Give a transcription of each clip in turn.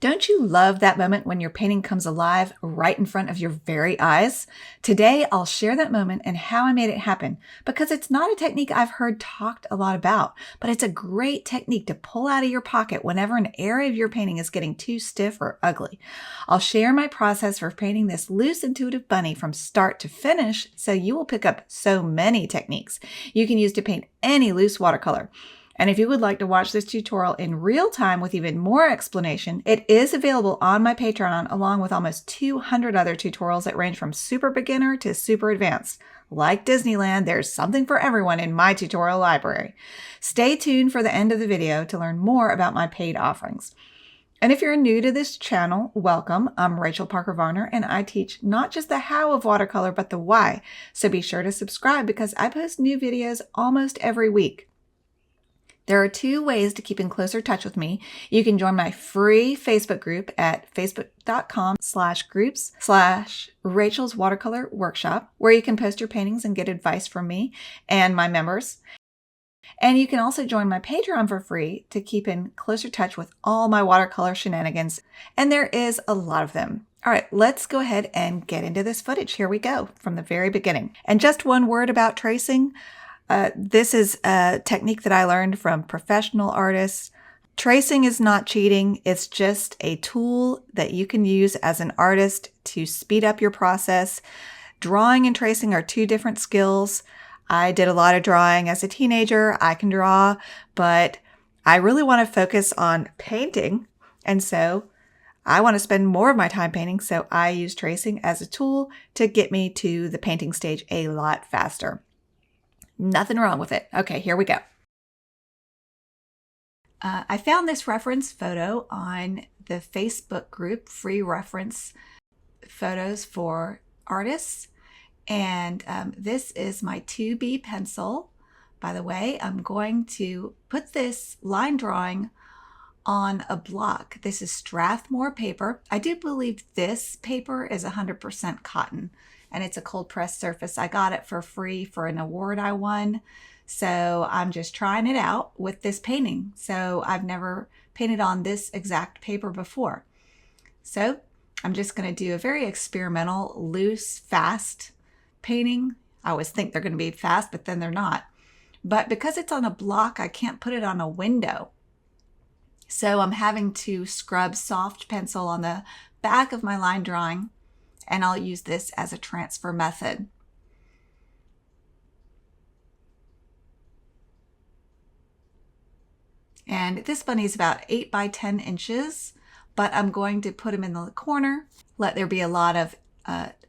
Don't you love that moment when your painting comes alive right in front of your very eyes? Today, I'll share that moment and how I made it happen because it's not a technique I've heard talked a lot about, but it's a great technique to pull out of your pocket whenever an area of your painting is getting too stiff or ugly. I'll share my process for painting this loose, intuitive bunny from start to finish so you will pick up so many techniques you can use to paint any loose watercolor. And if you would like to watch this tutorial in real time with even more explanation, it is available on my Patreon along with almost 200 other tutorials that range from super beginner to super advanced. Like Disneyland, there's something for everyone in my tutorial library. Stay tuned for the end of the video to learn more about my paid offerings. And if you're new to this channel, welcome. I'm Rachel Parker Varner, and I teach not just the how of watercolor, but the why. So be sure to subscribe because I post new videos almost every week. There are two ways to keep in closer touch with me. You can join my free Facebook group at facebook.com/groups/Rachel's Watercolor Workshop, where you can post your paintings and get advice from me and my members. And you can also join my Patreon for free to keep in closer touch with all my watercolor shenanigans. And there is a lot of them. All right, let's go ahead and get into this footage. Here we go from the very beginning. And just one word about tracing. This is a technique that I learned from professional artists. Tracing is not cheating. It's just a tool that you can use as an artist to speed up your process. Drawing and tracing are two different skills. I did a lot of drawing as a teenager. I can draw, but I really want to focus on painting. And so I want to spend more of my time painting. So I use tracing as a tool to get me to the painting stage a lot faster. Nothing wrong with it. Okay, here we go. I found this reference photo on the Facebook group, Free Reference Photos for Artists. And this is my 2B pencil. By the way, I'm going to put this line drawing on a block. This is Strathmore paper. I do believe this paper is 100% cotton. And it's a cold press surface. I got it for free for an award I won. So I'm just trying it out with this painting. So I've never painted on this exact paper before. So I'm just going to do a very experimental, loose, fast painting. I always think they're going to be fast, but then they're not. But because it's on a block, I can't put it on a window. So I'm having to scrub soft pencil on the back of my line drawing. And I'll use this as a transfer method. And this bunny is about 8 by 10 inches, but I'm going to put him in the corner, let there be a lot of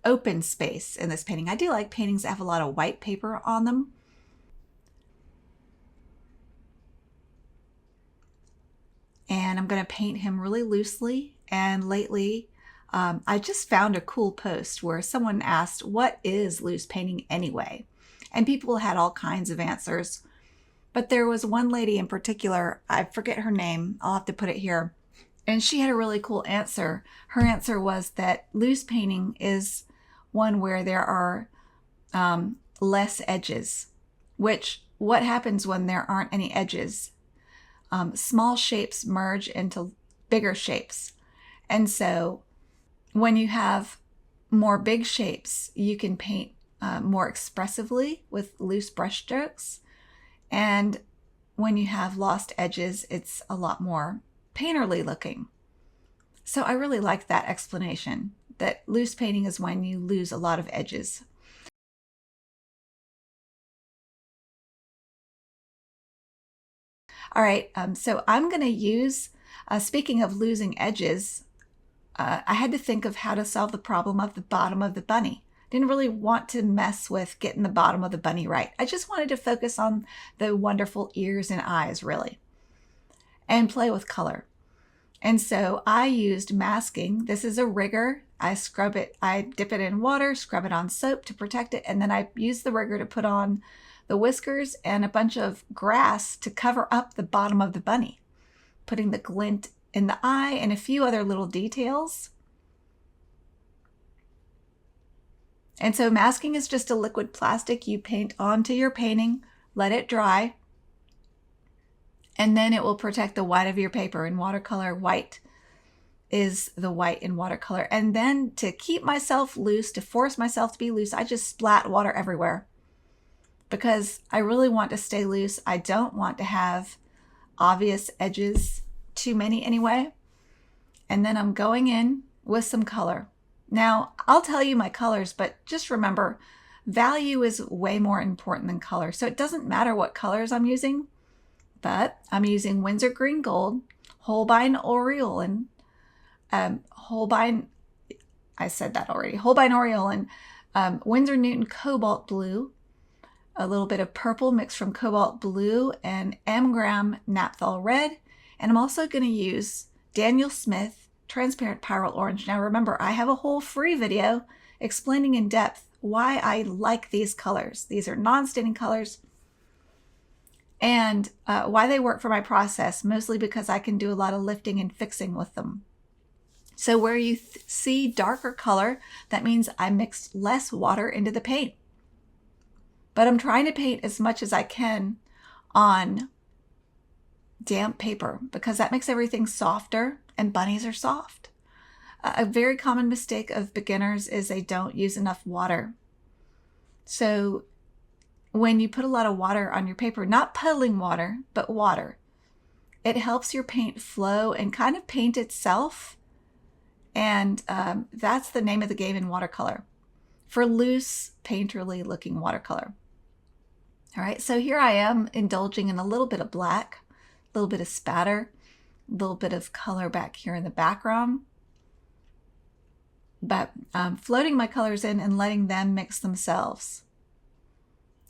open space in this painting. I do like paintings that have a lot of white paper on them. And I'm going to paint him really loosely and lightly. I just found a cool post where someone asked, what is loose painting anyway? And people had all kinds of answers. But there was one lady in particular, I forget her name, I'll have to put it here. And she had a really cool answer. Her answer was that loose painting is one where there are less edges, which what happens when there aren't any edges? Small shapes merge into bigger shapes. And so when you have more big shapes, you can paint more expressively with loose brush strokes. And when you have lost edges, it's a lot more painterly looking. So I really like that explanation, that loose painting is when you lose a lot of edges. All right, so I'm going to use, speaking of losing edges, I had to think of how to solve the problem of the bottom of the bunny. Didn't really want to mess with getting the bottom of the bunny right. I just wanted to focus on the wonderful ears and eyes, really, and play with color. And so I used masking. This is a rigger. I scrub it, I dip it in water, scrub it on soap to protect it, and then I use the rigger to put on the whiskers and a bunch of grass to cover up the bottom of the bunny, putting the glint in the eye and a few other little details. And so masking is just a liquid plastic you paint onto your painting, let it dry, and then it will protect the white of your paper. In watercolor, white is the white in watercolor. And then to keep myself loose, to force myself to be loose, I just splat water everywhere because I really want to stay loose. I don't want to have obvious edges, too many anyway. And then I'm going in with some color. Now, I'll tell you my colors, but just remember, value is way more important than color. So it doesn't matter what colors I'm using, but I'm using Winsor Green Gold, Holbein Aureolin, Holbein Aureolin, Winsor Newton Cobalt Blue, a little bit of purple mixed from Cobalt Blue, and Gram Naphthol Red. And I'm also going to use Daniel Smith Transparent Pyrrole Orange. Now remember, I have a whole free video explaining in depth why I like these colors. These are non-staining colors, and why they work for my process, mostly because I can do a lot of lifting and fixing with them. So where you see darker color, that means I mixed less water into the paint. But I'm trying to paint as much as I can on damp paper because that makes everything softer, and bunnies are soft. A very common mistake of beginners is they don't use enough water. So when you put a lot of water on your paper, not puddling water, but water, it helps your paint flow and kind of paint itself. And that's the name of the game in watercolor, for loose, painterly looking watercolor. All right, so here I am indulging in a little bit of black, a little bit of spatter, a little bit of color back here in the background. But floating my colors in and letting them mix themselves.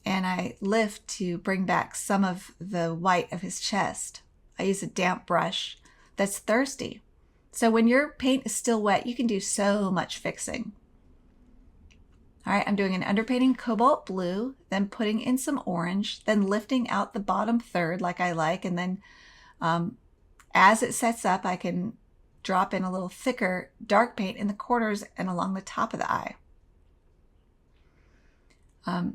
And I lift to bring back some of the white of his chest. I use a damp brush that's thirsty. So when your paint is still wet, you can do so much fixing. All right, I'm doing an underpainting Cobalt Blue, then putting in some orange, then lifting out the bottom third like I like. And then as it sets up, I can drop in a little thicker dark paint in the corners and along the top of the eye.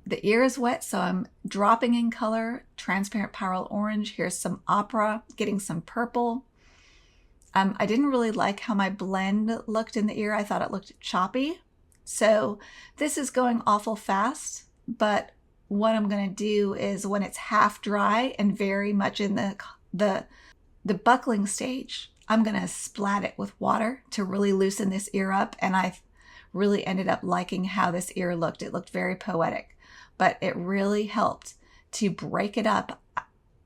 The ear is wet, so I'm dropping in color, transparent pyrrole orange. Here's some opera, getting some purple. I didn't really like how my blend looked in the ear. I thought it looked choppy. So this is going awful fast, but what I'm going to do is when it's half dry and very much in the buckling stage, I'm going to splat it with water to really loosen this ear up. And I really ended up liking how this ear looked. It looked very poetic, but it really helped to break it up.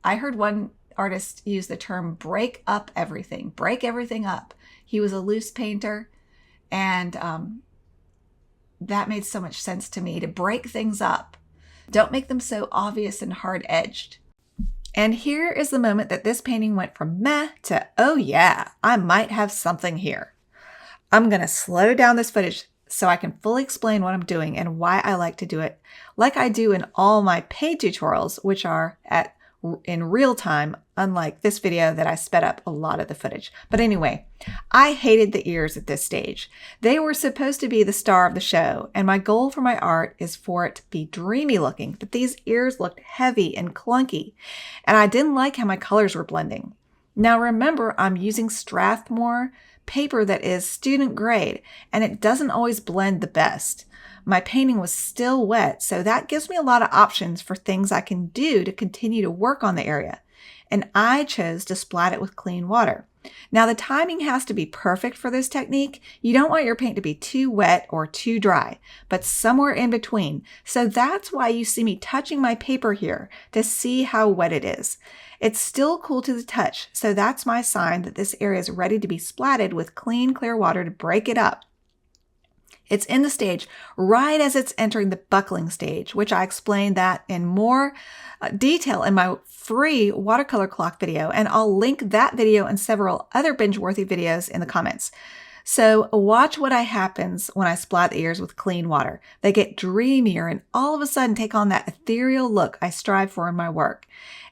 I heard one artist use the term break everything up. He was a loose painter, and that made so much sense to me, to break things up. Don't make them so obvious and hard-edged. And here is the moment that this painting went from meh to, oh yeah, I might have something here. I'm going to slow down this footage so I can fully explain what I'm doing and why I like to do it like I do in all my paid tutorials, which are in real time, unlike this video that I sped up a lot of the footage. But anyway, I hated the ears at this stage. They were supposed to be the star of the show, and my goal for my art is for it to be dreamy looking, but these ears looked heavy and clunky, and I didn't like how my colors were blending. Now remember, I'm using Strathmore paper that is student grade, and it doesn't always blend the best. My painting was still wet, so that gives me a lot of options for things I can do to continue to work on the area. And I chose to splat it with clean water. Now the timing has to be perfect for this technique. You don't want your paint to be too wet or too dry, but somewhere in between. So that's why you see me touching my paper here to see how wet it is. It's still cool to the touch, so that's my sign that this area is ready to be splatted with clean, clear water to break it up. It's in the stage right as it's entering the buckling stage, which I explained that in more detail in my free watercolor clock video, and I'll link that video and several other binge-worthy videos in the comments. So watch what happens when I splat the ears with clean water. They get dreamier and all of a sudden take on that ethereal look I strive for in my work.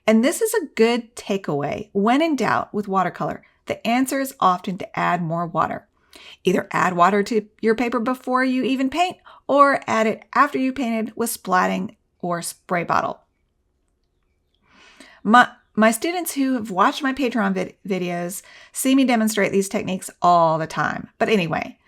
And this is a good takeaway. When in doubt with watercolor, the answer is often to add more water. Either add water to your paper before you even paint, or add it after you painted with splatting or spray bottle. My students who have watched my Patreon videos see me demonstrate these techniques all the time. But anyway,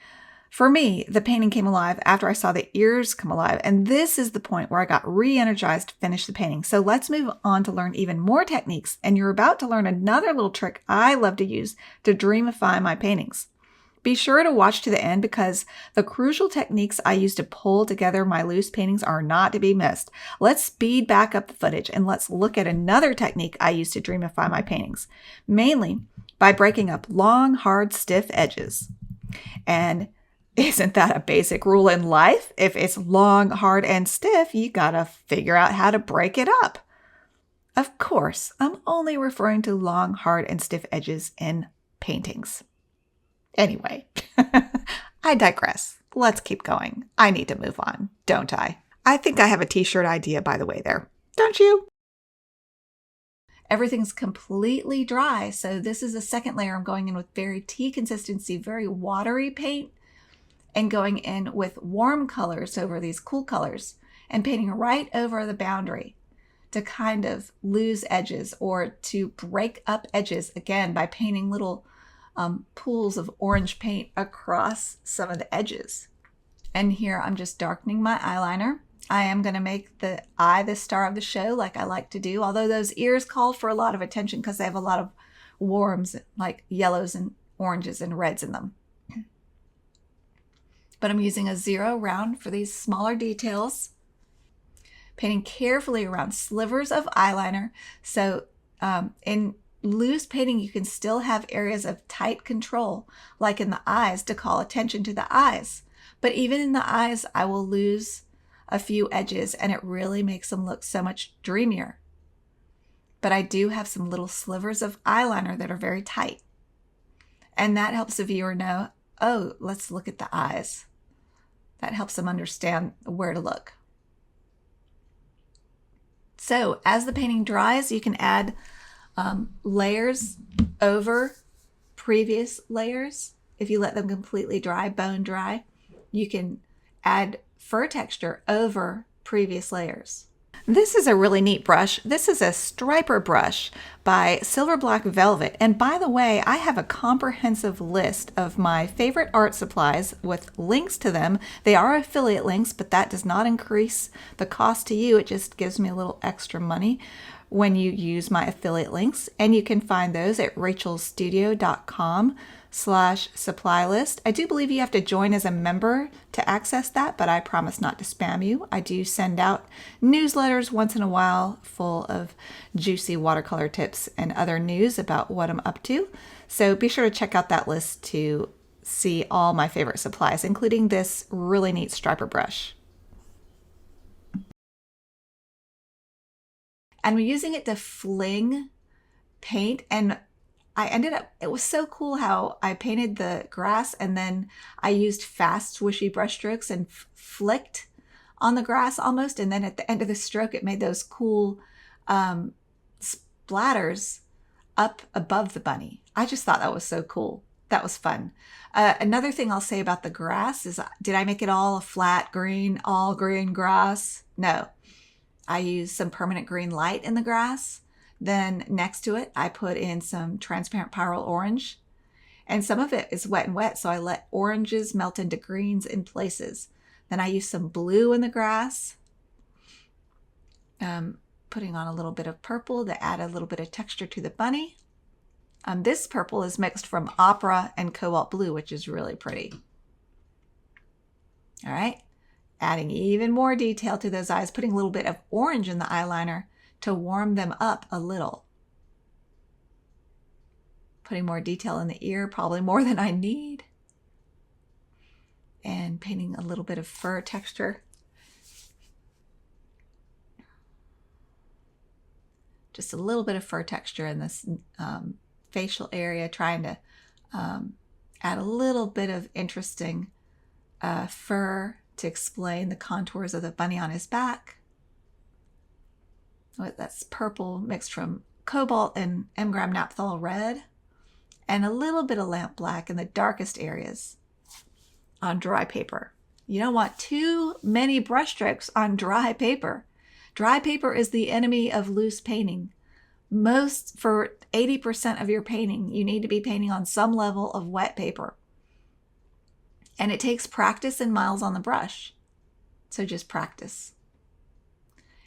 for me, the painting came alive after I saw the ears come alive, and this is the point where I got re-energized to finish the painting. So let's move on to learn even more techniques, and you're about to learn another little trick I love to use to dreamify my paintings. Be sure to watch to the end because the crucial techniques I use to pull together my loose paintings are not to be missed. Let's speed back up the footage and let's look at another technique I use to dreamify my paintings, mainly by breaking up long, hard, stiff edges. And isn't that a basic rule in life? If it's long, hard, and stiff, you gotta figure out how to break it up. Of course, I'm only referring to long, hard, and stiff edges in paintings. Anyway, I digress. Let's keep going. I need to move on, don't I? I think I have a t-shirt idea, by the way, there. Don't you? Everything's completely dry, so this is the second layer. I'm going in with very tea consistency, very watery paint, and going in with warm colors over these cool colors and painting right over the boundary to kind of lose edges or to break up edges, again, by painting little pools of orange paint across some of the edges. And here I'm just darkening my eyeliner. I am going to make the eye the star of the show like I like to do, although those ears call for a lot of attention because they have a lot of warms like yellows and oranges and reds in them. But I'm using a 0 round for these smaller details, painting carefully around slivers of eyeliner. So in loose painting, you can still have areas of tight control, like in the eyes, to call attention to the eyes. But even in the eyes, I will lose a few edges and it really makes them look so much dreamier. But I do have some little slivers of eyeliner that are very tight. And that helps the viewer know, oh, let's look at the eyes. That helps them understand where to look. So as the painting dries, you can add layers over previous layers. If you let them completely dry, bone dry, you can add fur texture over previous layers. This is a really neat brush. This is a striper brush by Silver Black Velvet. And by the way, I have a comprehensive list of my favorite art supplies with links to them. They are affiliate links, but that does not increase the cost to you. It just gives me a little extra money when you use my affiliate links. And you can find those at rachelstudio.com/supply list. I do believe you have to join as a member to access that, but I promise not to spam you. I do send out newsletters once in a while full of juicy watercolor tips and other news about what I'm up to. So be sure to check out that list to see all my favorite supplies, including this really neat striper brush. And we're using it to fling paint, and I ended up, it was so cool how I painted the grass and then I used fast swishy brush strokes and flicked on the grass almost. And then at the end of the stroke, it made those cool splatters up above the bunny. I just thought that was so cool. That was fun. Another thing I'll say about the grass is, did I make it all a flat green, all green grass? No. I used some permanent green light in the grass. Then next to it, I put in some transparent pyrrole orange. And some of it is wet and wet, so I let oranges melt into greens in places. Then I used some blue in the grass, putting on a little bit of purple to add a little bit of texture to the bunny. This purple is mixed from opera and cobalt blue, which is really pretty. All right. Adding even more detail to those eyes, putting a little bit of orange in the eyeliner to warm them up a little. Putting more detail in the ear, probably more than I need. And painting a little bit of fur texture. Just a little bit of fur texture in this facial area, trying to add a little bit of interesting fur to explain the contours of the bunny on his back. That's purple mixed from cobalt and M-gram naphthol red, and a little bit of lamp black in the darkest areas on dry paper. You don't want too many brush strokes on dry paper. Dry paper is the enemy of loose painting, For 80% of your painting, you need to be painting on some level of wet paper. And it takes practice and miles on the brush. So just practice.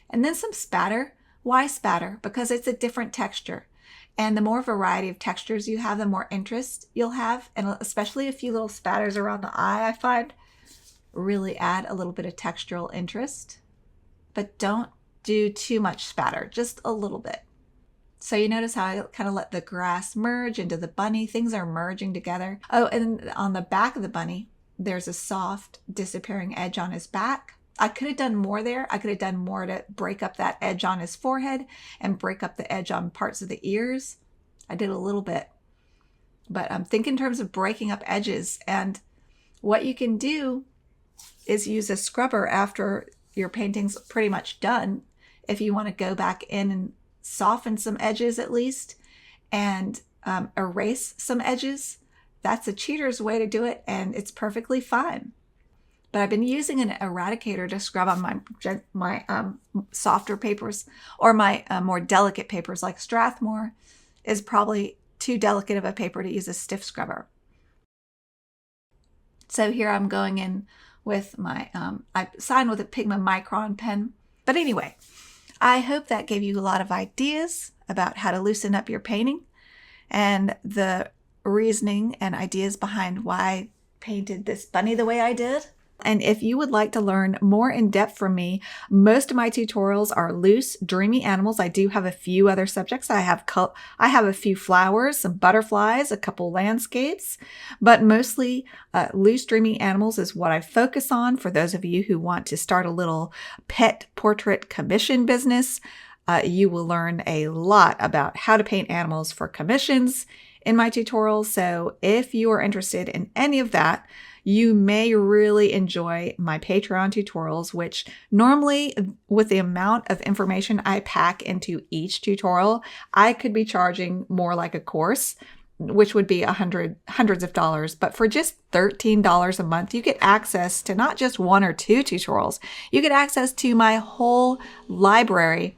And then some spatter. Why spatter? Because it's a different texture. And the more variety of textures you have, the more interest you'll have. And especially a few little spatters around the eye, I find, really add a little bit of textural interest. But don't do too much spatter, just a little bit. So you notice how I kind of let the grass merge into the bunny. Things are merging together. Oh, and on the back of the bunny, there's a soft disappearing edge on his back. I could have done more there. I could have done more to break up that edge on his forehead and break up the edge on parts of the ears. I did a little bit. But think in terms of breaking up edges. And what you can do is use a scrubber after your painting's pretty much done. If you want to go back in and soften some edges at least, and erase some edges. That's a cheater's way to do it, and it's perfectly fine. But I've been using an eradicator to scrub on my softer papers, or my more delicate papers, like Strathmore is probably too delicate of a paper to use a stiff scrubber. So here I'm going in with my, I signed with a Pigma Micron pen. But anyway, I hope that gave you a lot of ideas about how to loosen up your painting and the reasoning and ideas behind why I painted this bunny the way I did. And if you would like to learn more in depth from me, most of my tutorials are loose, dreamy animals. I do have a few other subjects. I have a few flowers, some butterflies, a couple landscapes, but mostly loose, dreamy animals is what I focus on. For those of you who want to start a little pet portrait commission business, you will learn a lot about how to paint animals for commissions in my tutorials. So if you are interested in any of that, you may really enjoy my Patreon tutorials, which normally, with the amount of information I pack into each tutorial, I could be charging more like a course, which would be hundreds of dollars. But for just $13 a month, you get access to not just one or two tutorials. You get access to my whole library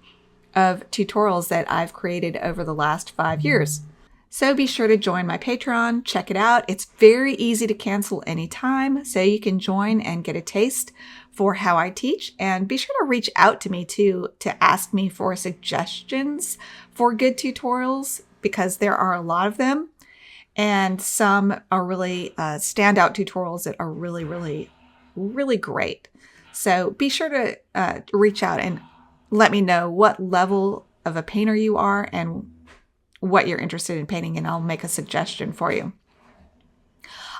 of tutorials that I've created over the last 5 years. So be sure to join my Patreon, check it out. It's very easy to cancel anytime, so you can join and get a taste for how I teach. And be sure to reach out to me too, to ask me for suggestions for good tutorials, because there are a lot of them. And some are really standout tutorials that are really, really, really great. So be sure to reach out and let me know what level of a painter you are and what you're interested in painting, and I'll make a suggestion for you.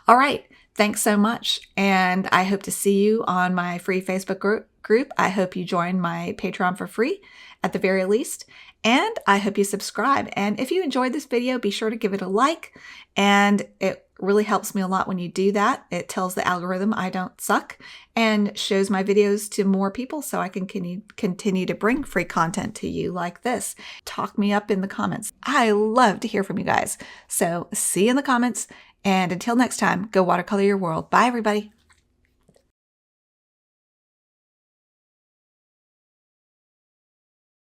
All right. Thanks so much. And I hope to see you on my free Facebook group. I hope you join my Patreon for free at the very least. And I hope you subscribe. And if you enjoyed this video, be sure to give it a like. And it really helps me a lot when you do that. It tells the algorithm I don't suck and shows my videos to more people, so I can continue to bring free content to you like this. Talk me up in the comments. I love to hear from you guys. So see you in the comments. And until next time, go watercolor your world. Bye, everybody.